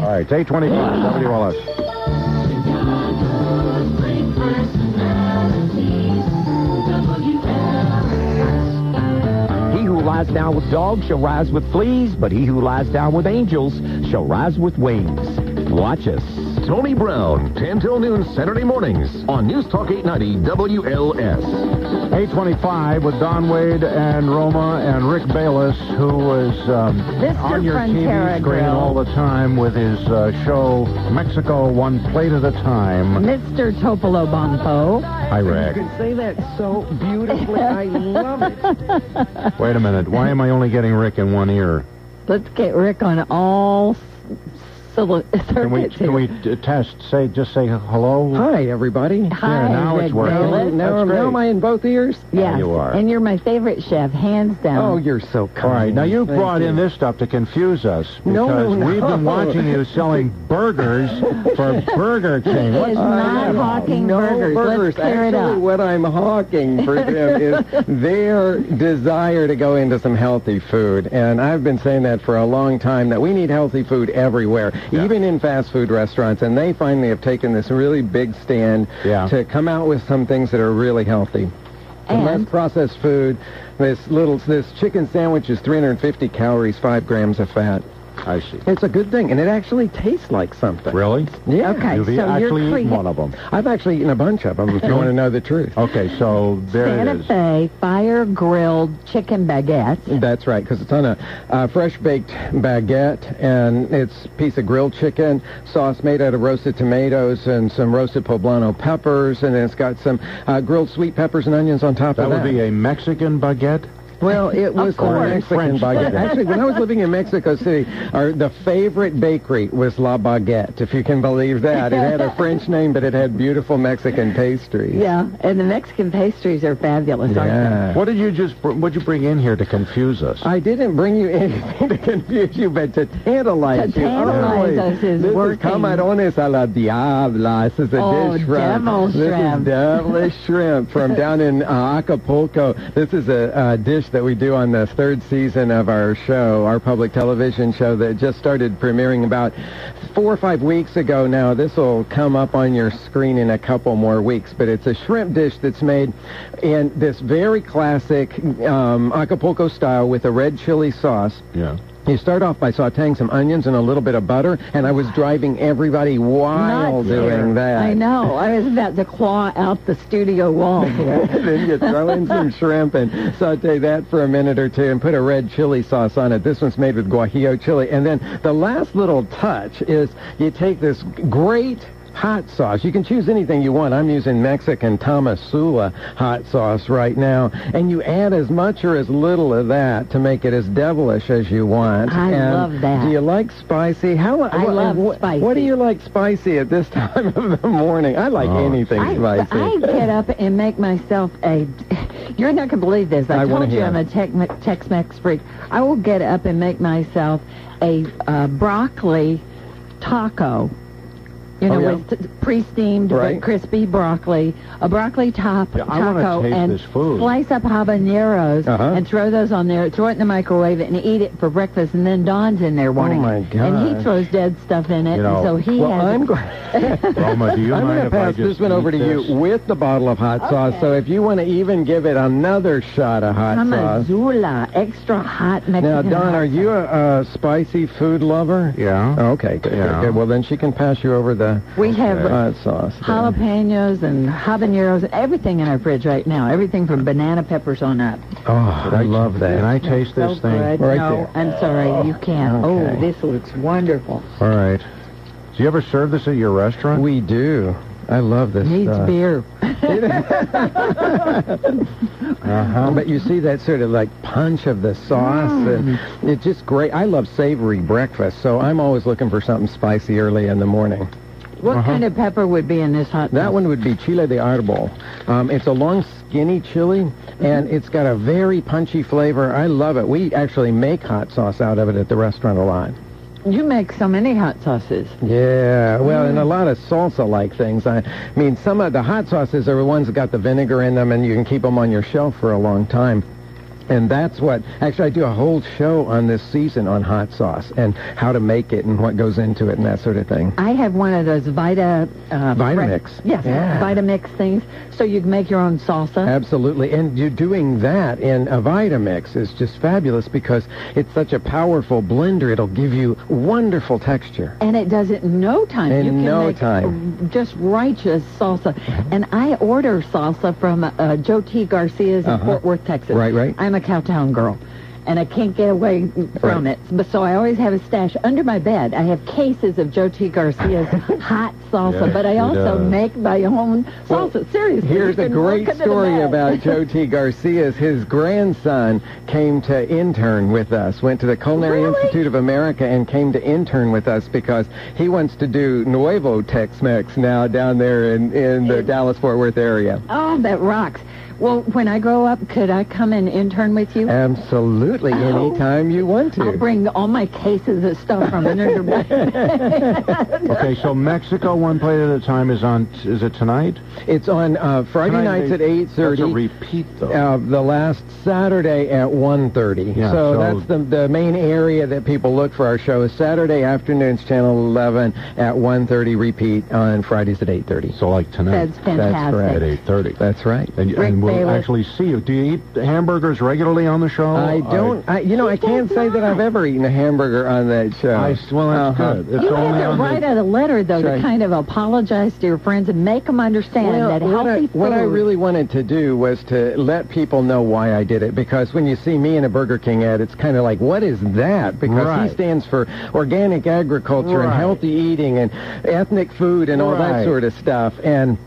All right, it's 8:25, WLS. He who lies down with dogs shall rise with fleas, but he who lies down with angels shall rise with wings. Watch us. Tony Brown, 10 till noon Saturday mornings on News Talk 890 WLS. 8:25 with Don Wade and Roma and Rick Bayless, who was on your TV screen all the time with his show Mexico One Plate at a Time. Mr. Topolo Bompo. Hi, Rick. You can say that so beautifully. I love it. Wait a minute. Why am I only getting Rick in one ear? Let's get Rick on all circuits. Can we test? Just say hello. Hi, everybody. Hi, now Rick it's working. Bayless. Now am I in both ears? Yes, you are. And you're my favorite chef, hands down. Oh, you're so kind. All right, now you Thank brought in you. this stuff to confuse us because No. we've been watching you selling burgers for Burger King. It's not hawking no burgers. Let's clear it Actually, up. what I'm hawking for them is their desire to go into some healthy food. And I've been saying that for a long time, that we need healthy food everywhere, even in fast food restaurants. And they finally have taken this really big stand to come out with some things that are really healthy. And less processed food. This chicken sandwich is 350 calories, 5 grams of fat. I see. It's a good thing, and it actually tastes like something. Really? Yeah. Okay, You've so actually you're eaten one of them. I've actually eaten a bunch of them, if you want to know the truth. Okay, so there Santa it is. Fe fire-grilled chicken baguette. That's right, because it's on a fresh-baked baguette, and it's a piece of grilled chicken, sauce made out of roasted tomatoes and some roasted poblano peppers, and it's got some grilled sweet peppers and onions on top of that. That would be a Mexican baguette? Well, it was a Mexican French baguette. baguette. Actually, when I was living in Mexico City, the favorite bakery was La Baguette, if you can believe that. It had a French name, but it had beautiful Mexican pastries. Yeah, and the Mexican pastries are fabulous, aren't What did you bring in here to confuse us? I didn't bring you anything to confuse you, but to tantalize you. To tantalize us is this working. Is camarones a la diabla. This is a dish from... devil shrimp. This is devilish shrimp from down in Acapulco. This is a dish that we do on the third season of our show, our public television show that just started premiering about 4 or 5 weeks ago now. This will come up on your screen in a couple more weeks, but it's a shrimp dish that's made in this very classic Acapulco style with a red chili sauce. Yeah. You start off by sautéing some onions and a little bit of butter, and I was driving everybody wild doing that. I know. I was about to claw out the studio wall here. Then you throw in some shrimp and sauté that for a minute or two and put a red chili sauce on it. This one's made with guajillo chili. And then the last little touch is you take this great hot sauce. You can choose anything you want. I'm using Mexican Tamasula hot sauce right now. And you add as much or as little of that to make it as devilish as you want. I love that. Do you like spicy? I love spicy. What do you like spicy at this time of the morning? I like anything spicy. I get up and make myself a... You're not going to believe this. I told you I'm a Tex-Mex freak. I will get up and make myself a broccoli taco. You know, with pre-steamed but crispy broccoli, a broccoli taco, and this food. Slice up habaneros and throw those on there, throw it in the microwave and eat it for breakfast, and then Don's in there wanting my it. And he throws dead stuff in it, and so he has... Roma, do you I'm going to pass this one over to you with the bottle of hot sauce, so if you want to even give it another shot of hot sauce. Tamazula, extra hot Mexican. Now, Don, are you a spicy food lover? Yeah. Okay, good, good. Well, then she can pass you over the We have hot sauce. jalapenos and habaneros and everything in our fridge right now. Everything from banana peppers on up. Oh, I love that. Can I taste this thing? Good. Right no, there. I'm sorry, you can't. Okay. Oh, this looks wonderful. All right. Do you ever serve this at your restaurant? We do. I love this Needs stuff. beer. But you see that sort of like punch of the sauce, and it's just great. I love savory breakfast, so I'm always looking for something spicy early in the morning. What kind of pepper would be in this hot sauce? That one would be chile de árbol. It's a long, skinny chili, and it's got a very punchy flavor. I love it. We actually make hot sauce out of it at the restaurant a lot. You make so many hot sauces. Yeah, well, and a lot of salsa-like things. I mean, some of the hot sauces are the ones that got the vinegar in them, and you can keep them on your shelf for a long time. And that's what, actually, I do a whole show on this season on hot sauce and how to make it and what goes into it and that sort of thing. I have one of those Vitamix. Yes, Vitamix things, so you can make your own salsa. Absolutely. And you're doing that in a Vitamix is just fabulous because it's such a powerful blender. It'll give you wonderful texture. And it does it in no time. In you can no make time. Just righteous salsa. And I order salsa from Joe T. Garcia's in Fort Worth, Texas. Right. I'm a Cowtown girl. And I can't get away from it. But so I always have a stash under my bed. I have cases of Joe T. Garcia's hot salsa, but I also make my own salsa. Well, seriously. Here's a great story about Joe T. Garcia's. His grandson came to intern with us, went to the Culinary Institute of America and came to intern with us because he wants to do Nuevo Tex-Mex now down there in the Dallas-Fort Worth area. Oh, that rocks. Well, when I grow up, could I come and intern with you? Absolutely. Anytime you want to. I'll bring all my cases of stuff from under my Okay, so Mexico, one plate at a time is it tonight? It's on Friday nights at 8:30. That's a repeat, though. The last Saturday at 1:30. Yeah, so that's the main area that people look for our show is Saturday afternoons, Channel 11 at 1:30, repeat on Fridays at 8:30. So like tonight. That's fantastic. That's correct. At 8:30. That's right. And we'll actually see you. Do you eat hamburgers regularly on the show? I don't. I can't say that I've ever eaten a hamburger on that show. Well, that's good. It's You only have to write out a letter, though, to kind of apologize to your friends and make them understand that healthy food... What I really wanted to do was to let people know why I did it, because when you see me in a Burger King ad, it's kind of like, what is that? Because he stands for organic agriculture and healthy eating and ethnic food and all that sort of stuff. And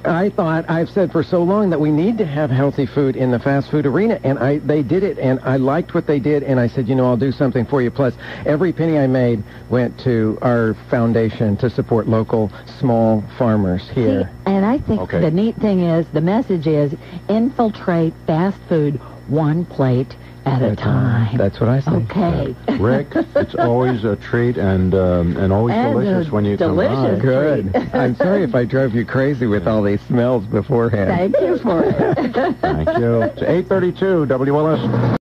I thought, I've said for so long that we need to have healthy food in the fast food arena, and they did it, and I liked what they did, and I said, I'll do something for you. Plus, every penny I made went to our foundation to support local small farmers here. See, and I think the neat thing is, the message is, infiltrate fast food one plate at a time. That's what I say. Okay. Rick, it's always a treat and always delicious when you come by. Good. I'm sorry if I drove you crazy with all these smells beforehand. Thank you for it. Thank you. It's 8:32, WLS.